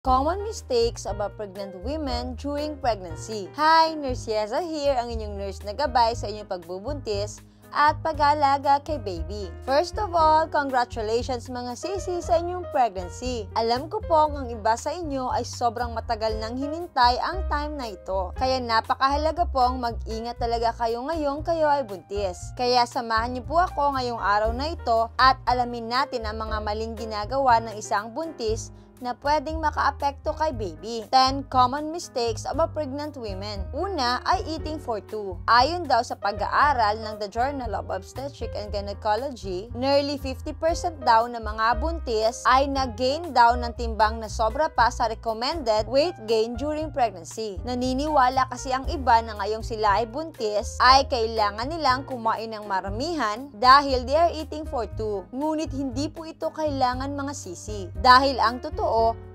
Common mistakes about pregnant women during pregnancy. Hi! Nurse Yeza here, ang inyong nurse na gabay sa inyong pagbubuntis at pag-aalaga kay baby. First of all, congratulations mga sisi sa inyong pregnancy. Alam ko pong ang iba sa inyo ay sobrang matagal nang hinintay ang time na ito. Kaya napakahalaga pong mag-ingat talaga kayo ngayong kayo ay buntis. Kaya samahan niyo po ako ngayong araw na ito at alamin natin ang mga maling ginagawa ng isang buntis na pwedeng makaapekto kay baby. 10 common mistakes about pregnant women. Una ay eating for two. Ayon daw sa pag-aaral ng The Journal of Obstetrics and Gynecology, nearly 50% daw ng mga buntis ay nag-gain daw ng timbang na sobra pa sa recommended weight gain during pregnancy. Naniniwala kasi ang iba na ngayong sila ay buntis ay kailangan nilang kumain ng maramihan dahil they are eating for two. Ngunit hindi po ito kailangan mga sisi. Dahil ang totoo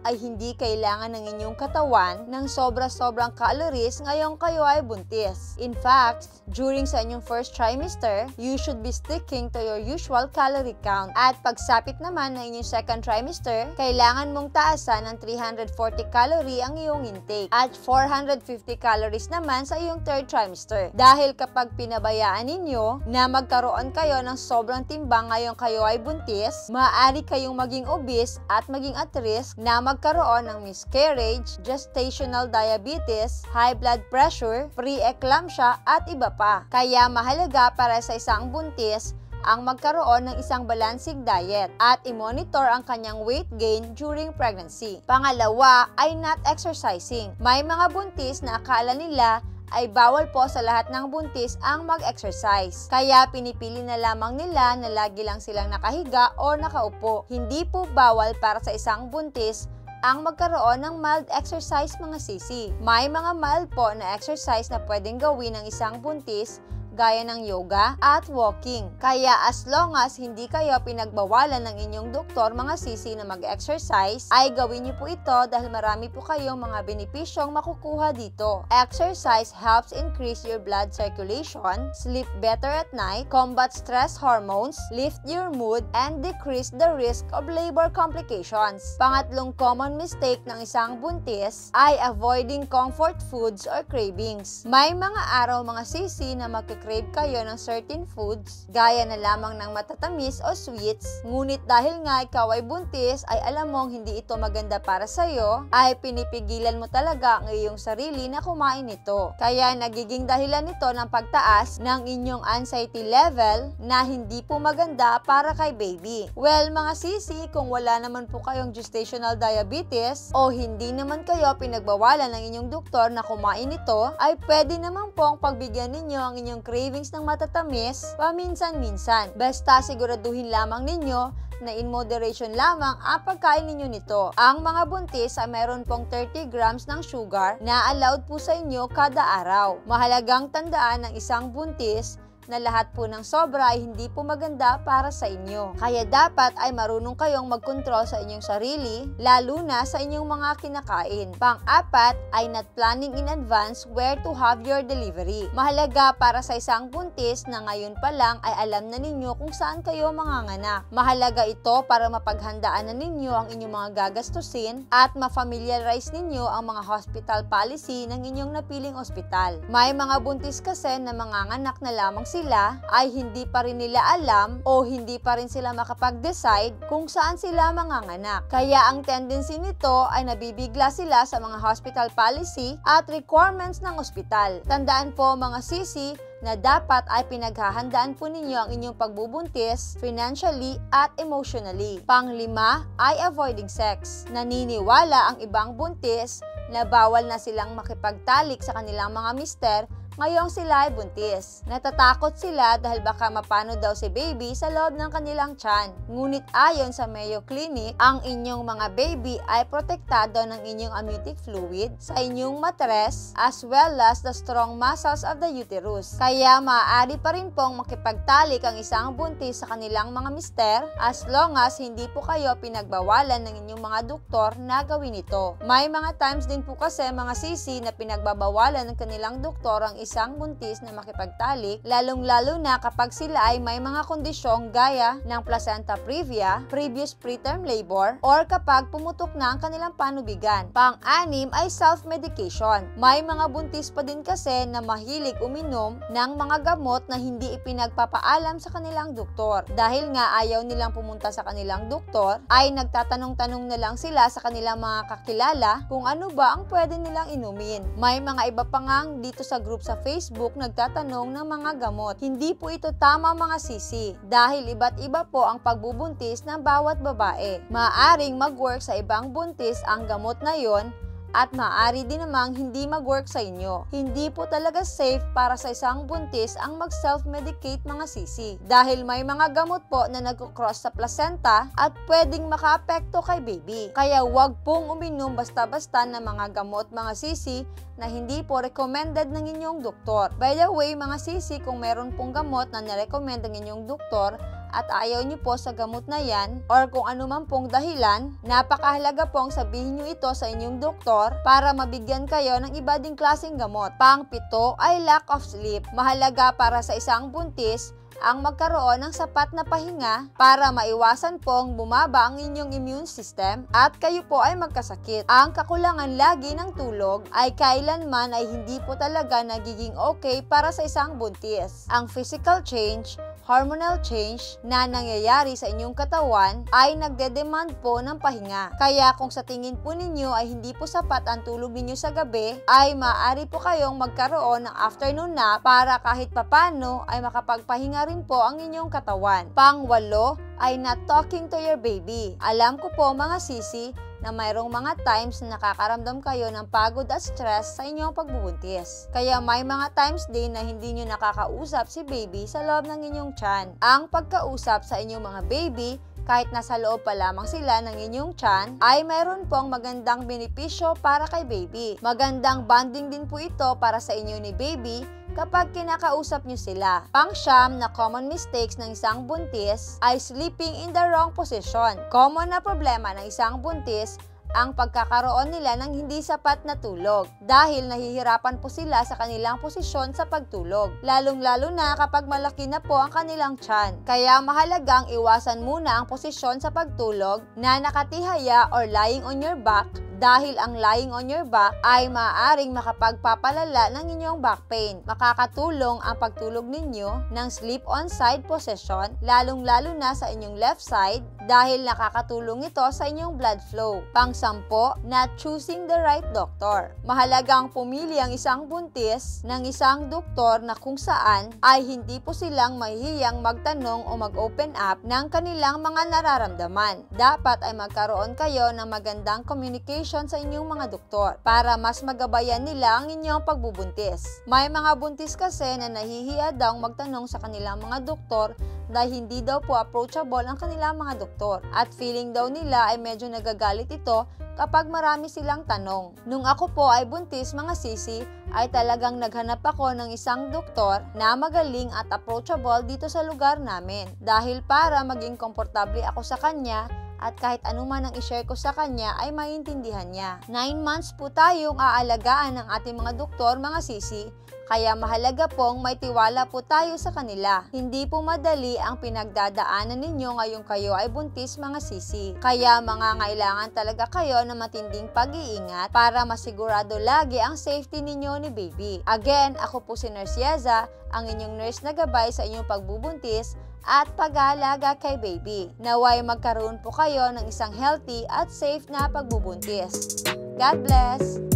ay hindi kailangan ng inyong katawan ng sobra-sobrang calories ngayong kayo ay buntis. In fact, during sa inyong first trimester, you should be sticking to your usual calorie count. At pagsapit naman ng inyong second trimester, kailangan mong taasan ng 340 calorie ang iyong intake at 450 calories naman sa iyong third trimester. Dahil kapag pinabayaan ninyo na magkaroon kayo ng sobrang timbang ngayong kayo ay buntis, maaari kayong maging obese at maging at risk na magkaroon ng miscarriage, gestational diabetes, high blood pressure, pre-eclampsia at iba pa. Kaya mahalaga para sa isang buntis ang magkaroon ng isang balancing diet at i-monitor ang kanyang weight gain during pregnancy. Pangalawa ay not exercising. May mga buntis na akala nila ay bawal po sa lahat ng buntis ang mag-exercise. Kaya pinipili na lamang nila na lagi lang silang nakahiga o nakaupo. Hindi po bawal para sa isang buntis ang magkaroon ng mild exercise mga sisi. May mga mild po na exercise na pwedeng gawin ng isang buntis gaya ng yoga at walking. Kaya as long as hindi kayo pinagbawalan ng inyong doktor mga sisi na mag-exercise, ay gawin niyo po ito dahil marami po kayong mga benepisyong makukuha dito. Exercise helps increase your blood circulation, sleep better at night, combat stress hormones, lift your mood, and decrease the risk of labor complications. Pangatlong common mistake ng isang buntis ay avoiding comfort foods or cravings. May mga araw mga sisi na crave kayo ng certain foods, gaya na lamang ng matatamis o sweets, ngunit dahil nga ikaw ay buntis ay alam mong hindi ito maganda para sa'yo, ay pinipigilan mo talaga ang iyong sarili na kumain nito. Kaya nagiging dahilan nito ng pagtaas ng inyong anxiety level na hindi po maganda para kay baby. Well mga sisi, kung wala naman po kayong gestational diabetes o hindi naman kayo pinagbawalan ng inyong doktor na kumain nito, ay pwede naman pong pagbigyan ninyo ang inyong cravings ng matatamis paminsan-minsan. Basta siguraduhin lamang ninyo na in moderation lamang ang pagkain ninyo nito. Ang mga buntis ay mayroon pong 30 grams ng sugar na allowed po sa inyo kada araw. Mahalagang tandaan ng isang buntis na lahat po ng sobra ay hindi po maganda para sa inyo. Kaya dapat ay marunong kayong magkontrol sa inyong sarili, lalo na sa inyong mga kinakain. Pang-apat ay not planning in advance where to have your delivery. Mahalaga para sa isang buntis na ngayon pa lang ay alam na ninyo kung saan kayo manganganak. Mahalaga ito para mapaghandaan na ninyo ang inyong mga gagastusin at ma-familiarize ninyo ang mga hospital policy ng inyong napiling ospital. May mga buntis kasi na manganganak na lamang sila ay hindi pa rin nila alam o hindi pa rin sila makapag-decide kung saan sila manganganak. Kaya ang tendency nito ay nabibigla sila sa mga hospital policy at requirements ng ospital. Tandaan po mga sisi na dapat ay pinaghahandaan po ninyo ang inyong pagbubuntis financially at emotionally. Panglima ay avoiding sex. Naniniwala ang ibang buntis na bawal na silang makipagtalik sa kanilang mga mister ngayong sila ay buntis. Natatakot sila dahil baka mapano daw si baby sa loob ng kanilang tiyan. Ngunit ayon sa Mayo Clinic, ang inyong mga baby ay protektado ng inyong amniotic fluid sa inyong matres as well as the strong muscles of the uterus. Kaya maaari pa rin pong makipagtalik ang isang buntis sa kanilang mga mister as long as hindi po kayo pinagbawalan ng inyong mga doktor na gawin ito. May mga times din po kasi mga sisi na pinagbabawalan ng kanilang doktor ang isang buntis na makipagtalik, lalong-lalo na kapag sila ay may mga kondisyong gaya ng placenta previa, previous preterm labor, or kapag pumutok na ang kanilang panubigan. Pang-anim ay self-medication. May mga buntis pa din kasi na mahilig uminom ng mga gamot na hindi ipinagpapaalam sa kanilang doktor. Dahil nga ayaw nilang pumunta sa kanilang doktor, ay nagtatanong-tanong na lang sila sa kanilang mga kakilala kung ano ba ang pwede nilang inumin. May mga iba pa nga dito sa group sa Facebook nagtatanong ng mga gamot. Hindi po ito tama mga sisi, dahil iba't iba po ang pagbubuntis ng bawat babae. Maaring mag-work sa ibang buntis ang gamot na yon, at maaari din namang hindi mag-work sa inyo. Hindi po talaga safe para sa isang buntis ang mag-self-medicate mga sisi. Dahil may mga gamot po na nag-cross sa placenta at pwedeng makaapekto kay baby. Kaya wag pong uminom basta-basta ng mga gamot mga sisi na hindi po recommended ng inyong doktor. By the way mga sisi, kung meron pong gamot na nirecommend ng inyong doktor at ayaw niyo po sa gamot na yan, or kung ano man pong dahilan, napakahalaga pong sabihin niyo ito sa inyong doktor para mabigyan kayo ng iba ding klaseng gamot. Pang-pito ay lack of sleep. Mahalaga para sa isang buntis ang magkaroon ng sapat na pahinga para maiwasan pong bumaba ang inyong immune system at kayo po ay magkasakit. Ang kakulangan lagi ng tulog ay kailanman ay hindi po talaga nagiging okay para sa isang buntis. Ang physical change, hormonal change na nangyayari sa inyong katawan ay nagde-demand po ng pahinga. Kaya kung sa tingin po ninyo ay hindi po sapat ang tulog ninyo sa gabi, ay maaari po kayong magkaroon ng afternoon nap para kahit papano ay makapagpahinga rin po ang inyong katawan. Pang-walo ay not talking to your baby. Alam ko po mga sisi na mayroong mga times na nakakaramdam kayo ng pagod at stress sa inyong pagbubuntis. Kaya may mga times din na hindi nyo nakakausap si baby sa loob ng inyong tiyan. Ang pagkausap sa inyong mga baby, kahit nasa loob pa lamang sila ng inyong tiyan, ay mayroon pong magandang benepisyo para kay baby. Magandang bonding din po ito para sa inyo ni baby kapag kinakausap nyo sila. Pang-siyam na common mistakes ng isang buntis ay sleeping in the wrong position. Common na problema ng isang buntis ang pagkakaroon nila ng hindi sapat na tulog dahil nahihirapan po sila sa kanilang posisyon sa pagtulog, lalong-lalo na kapag malaki na po ang kanilang tiyan. Kaya mahalagang iwasan muna ang posisyon sa pagtulog na nakatihaya or lying on your back, dahil ang lying on your back ay maaaring makapagpapalala ng inyong back pain. Makakatulong ang pagtulog ninyo ng sleep on side position, lalong-lalo na sa inyong left side, dahil nakakatulong ito sa inyong blood flow. Pang-sampo, not choosing the right doctor. Mahalagang pumili ang isang buntis ng isang doktor na kung saan ay hindi po silang mahihiyang magtanong o mag-open up ng kanilang mga nararamdaman. Dapat ay magkaroon kayo ng magandang communication sa inyong mga doktor para mas magabayan nila ang inyong pagbubuntis. May mga buntis kasi na nahihiya daw magtanong sa kanilang mga doktor dahil hindi daw po approachable ang kanilang mga doktor at feeling daw nila ay medyo nagagalit ito kapag marami silang tanong. Nung ako po ay buntis mga sisi, ay talagang naghanap ako ng isang doktor na magaling at approachable dito sa lugar namin dahil para maging komportable ako sa kanya at kahit anuman ang i-share ko sa kanya ay maintindihan niya. 9 months po tayong aalagaan ng ating mga doktor mga sisi, kaya mahalaga pong may tiwala po tayo sa kanila. Hindi po madali ang pinagdadaanan ninyo ngayong kayo ay buntis mga sisi. Kaya mangangailangan talaga kayo ng matinding pag-iingat para masigurado lagi ang safety ninyo ni baby. Again, ako po si Nurse Yeza, ang inyong nurse na gabay sa inyong pagbubuntis at pag-aalaga kay baby. Naway magkaroon po kayo ng isang healthy at safe na pagbubuntis. God bless!